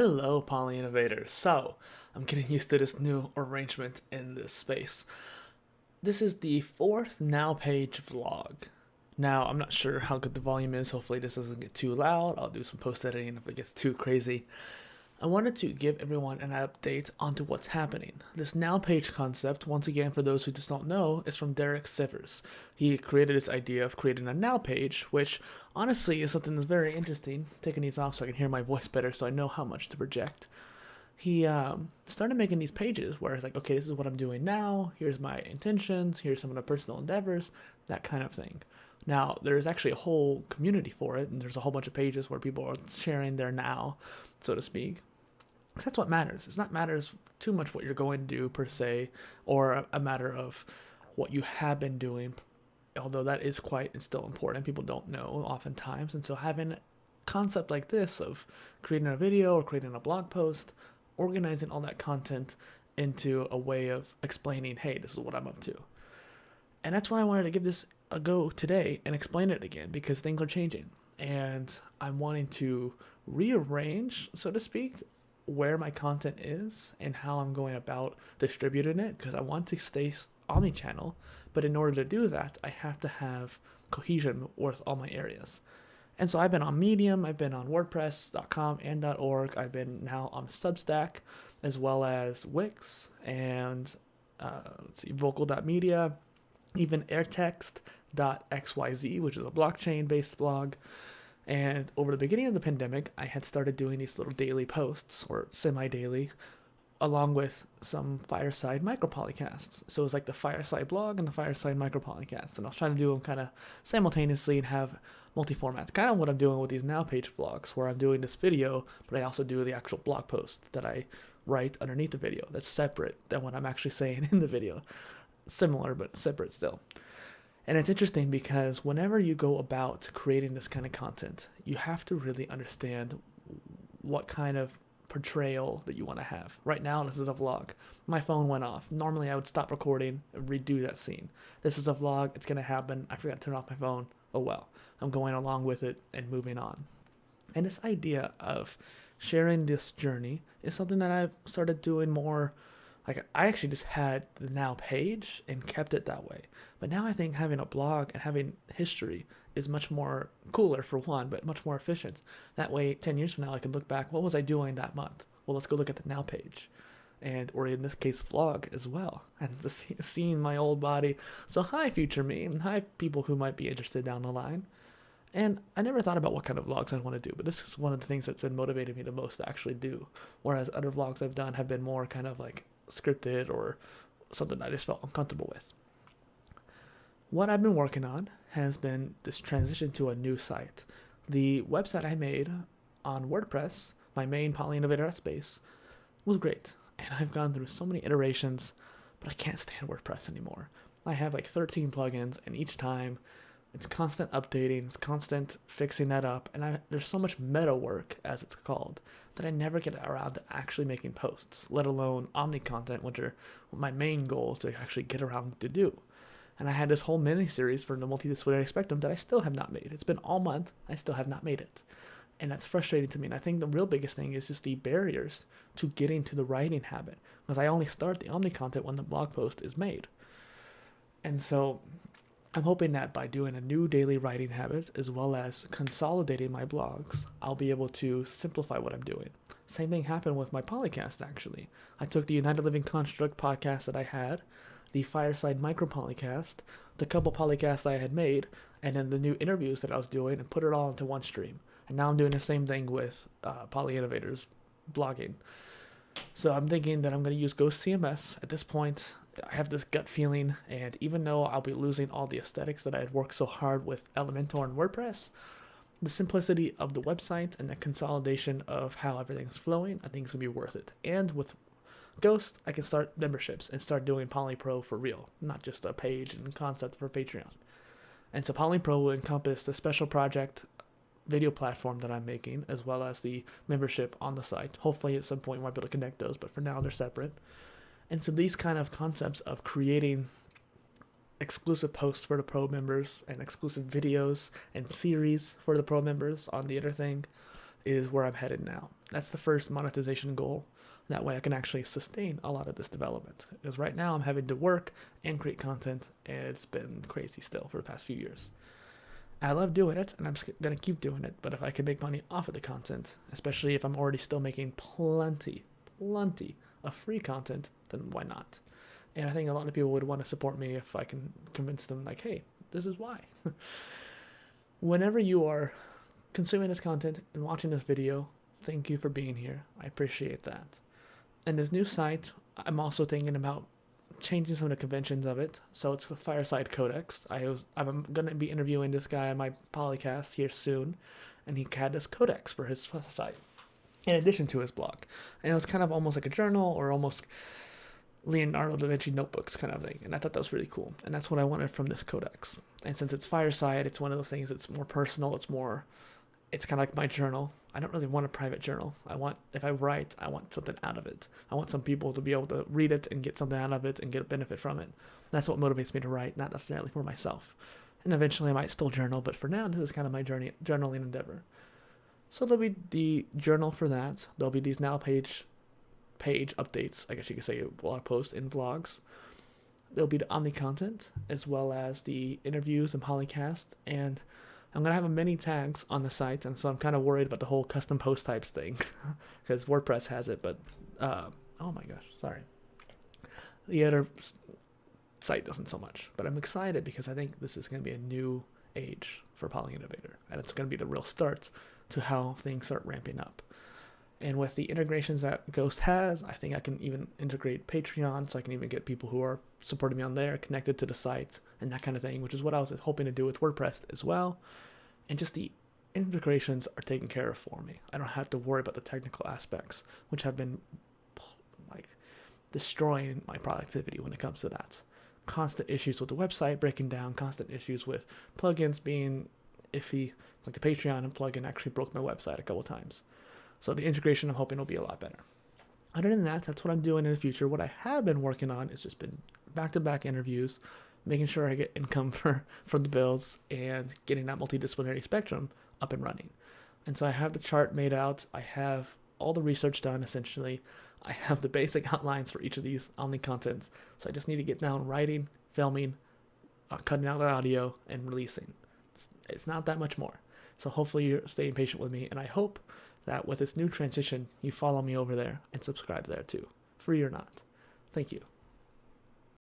Hello, poly-innovators. So, I'm getting used to this new arrangement in this space. This is the fourth Now Page vlog. Now, I'm not sure how good the volume is. Hopefully, this doesn't get too loud. I'll do some post editing if it gets too crazy. I wanted to give everyone an update onto what's happening. This Now Page concept, once again, for those who just don't know, is from Derek Sivers. He created this idea of creating a Now Page, which honestly is something that's very interesting. Taking these off so I can hear my voice better so I know how much to project. He started making these pages where it's like, okay, this is what I'm doing now. Here's my intentions. Here's some of the personal endeavors, that kind of thing. Now, there's actually a whole community for it, and there's a whole bunch of pages where people are sharing their now, so to speak. Because that's what matters. It's not matters too much what you're going to do per se, or a matter of what you have been doing, although that is quite and still important. People don't know oftentimes, and so having a concept like this of creating a video or creating a blog post, organizing all that content into a way of explaining, hey, this is what I'm up to. And that's why I wanted to give this a go today and explain it again, because things are changing. And I'm wanting to rearrange, so to speak, where my content is and how I'm going about distributing it, because I want to stay omni-channel, but in order to do that, I have to have cohesion with all my areas. And so I've been on Medium, I've been on WordPress.com and .org, I've been now on Substack, as well as Wix, and Vocal.media, even airtext.xyz, which is a blockchain-based blog. And over the beginning of the pandemic, I had started doing these little daily posts, or semi-daily, along with some Fireside micro-polycasts. So it was like the Fireside blog and the Fireside micro-polycast. And I was trying to do them kind of simultaneously and have multi-formats. Kind of what I'm doing with these Now Page vlogs, where I'm doing this video, but I also do the actual blog post that I write underneath the video. That's separate than what I'm actually saying in the video. Similar, but separate still. And it's interesting because whenever you go about creating this kind of content, you have to really understand what kind of portrayal that you want to have. Right now, this is a vlog. My phone went off. Normally, I would stop recording and redo that scene. This is a vlog. It's going to happen. I forgot to turn off my phone. Oh well. I'm going along with it and moving on. And this idea of sharing this journey is something that I've started doing more. Like, I actually just had the Now Page and kept it that way. But now I think having a blog and having history is much more cooler, for one, but much more efficient. That way, 10 years from now, I can look back, what was I doing that month? Well, let's go look at the Now Page. And, or in this case, vlog as well. And just seeing my old body. So hi, future me, and hi, people who might be interested down the line. And I never thought about what kind of vlogs I'd want to do, but this is one of the things that's been motivating me the most to actually do. Whereas other vlogs I've done have been more kind of like scripted or something I just felt uncomfortable with. What I've been working on has been this transition to a new site. The website I made on WordPress, my main PolyInnovator space, was great. And I've gone through so many iterations, but I can't stand WordPress anymore. I have like 13 plugins, and each time it's constant updating, it's constant fixing that up, and there's so much meta work, as it's called, that I never get around to actually making posts, let alone omni content, which are my main goals to actually get around to do. And I had this whole mini series for the multidisciplinary spectrum that I still have not made. It's been all month, I still have not made it. And that's frustrating to me. And I think the real biggest thing is just the barriers to getting to the writing habit, because I only start the omni content when the blog post is made. And so I'm hoping that by doing a new daily writing habit, as well as consolidating my blogs, I'll be able to simplify what I'm doing. Same thing happened with my polycast, actually. I took the United Living Construct podcast that I had, the Fireside Micro Polycast, the couple polycasts I had made, and then the new interviews that I was doing, and put it all into one stream. And now I'm doing the same thing with PolyInnovator's blogging. So I'm thinking that I'm going to use Ghost CMS at this point. I have this gut feeling, and even though I'll be losing all the aesthetics that I had worked so hard with Elementor and WordPress, the simplicity of the website and the consolidation of how everything's flowing, I think it's going to be worth it. And with Ghost, I can start memberships and start doing PolyPro for real, not just a page and concept for Patreon. And so PolyPro will encompass the special project video platform that I'm making, as well as the membership on the site. Hopefully at some point we might be able to connect those, but for now they're separate. And so these kind of concepts of creating exclusive posts for the pro members and exclusive videos and series for the pro members on the other thing is where I'm headed now. That's the first monetization goal. That way I can actually sustain a lot of this development. Because right now I'm having to work and create content, and it's been crazy still for the past few years. I love doing it, and I'm going to keep doing it, but if I can make money off of the content, especially if I'm already still making plenty of free content, then why not? And I think a lot of people would want to support me if I can convince them, like, hey, this is why. Whenever you are consuming this content and watching this video, thank you for being here. I appreciate that. And this new site, I'm also thinking about changing some of the conventions of it. So it's the Fireside Codex. I'm going to be interviewing this guy on my Polycast here soon, and he had this codex for his site in addition to his blog. And it was kind of almost like a journal, or almost Leonardo da Vinci notebooks kind of thing. And I thought that was really cool. And that's what I wanted from this codex. And since it's Fireside, it's one of those things that's more personal. It's kind of like my journal. I don't really want a private journal. If I write, I want something out of it. I want some people to be able to read it and get something out of it and get a benefit from it. That's what motivates me to write, not necessarily for myself. And eventually I might still journal, but for now, this is kind of my journaling endeavor. So there'll be the journal for that. There'll be these now page updates, I guess you could say, blog posts and vlogs. There'll be the Omni content, as well as the interviews and Polycast, and I'm going to have many tags on the site, and so I'm kind of worried about the whole custom post types thing, because WordPress has it, but, oh my gosh, sorry. The other site doesn't so much, but I'm excited because I think this is going to be a new age for PolyInnovator, and it's going to be the real start to how things start ramping up. And with the integrations that Ghost has, I think I can even integrate Patreon, so I can even get people who are supporting me on there connected to the site and that kind of thing, which is what I was hoping to do with WordPress as well. And just the integrations are taken care of for me. I don't have to worry about the technical aspects, which have been like destroying my productivity when it comes to that. Constant issues with the website breaking down, constant issues with plugins being iffy. Like the Patreon plugin actually broke my website a couple times. So the integration I'm hoping will be a lot better. Other than that, that's what I'm doing in the future. What I have been working on is just been back-to-back interviews, making sure I get income for the bills, and getting that multidisciplinary spectrum up and running. And so I have the chart made out. I have all the research done, essentially. I have the basic outlines for each of these Omni contents. So I just need to get down writing, filming, cutting out the audio, and releasing. It's not that much more. So hopefully you're staying patient with me, and I hope that with this new transition, you follow me over there and subscribe there too, free or not. Thank you.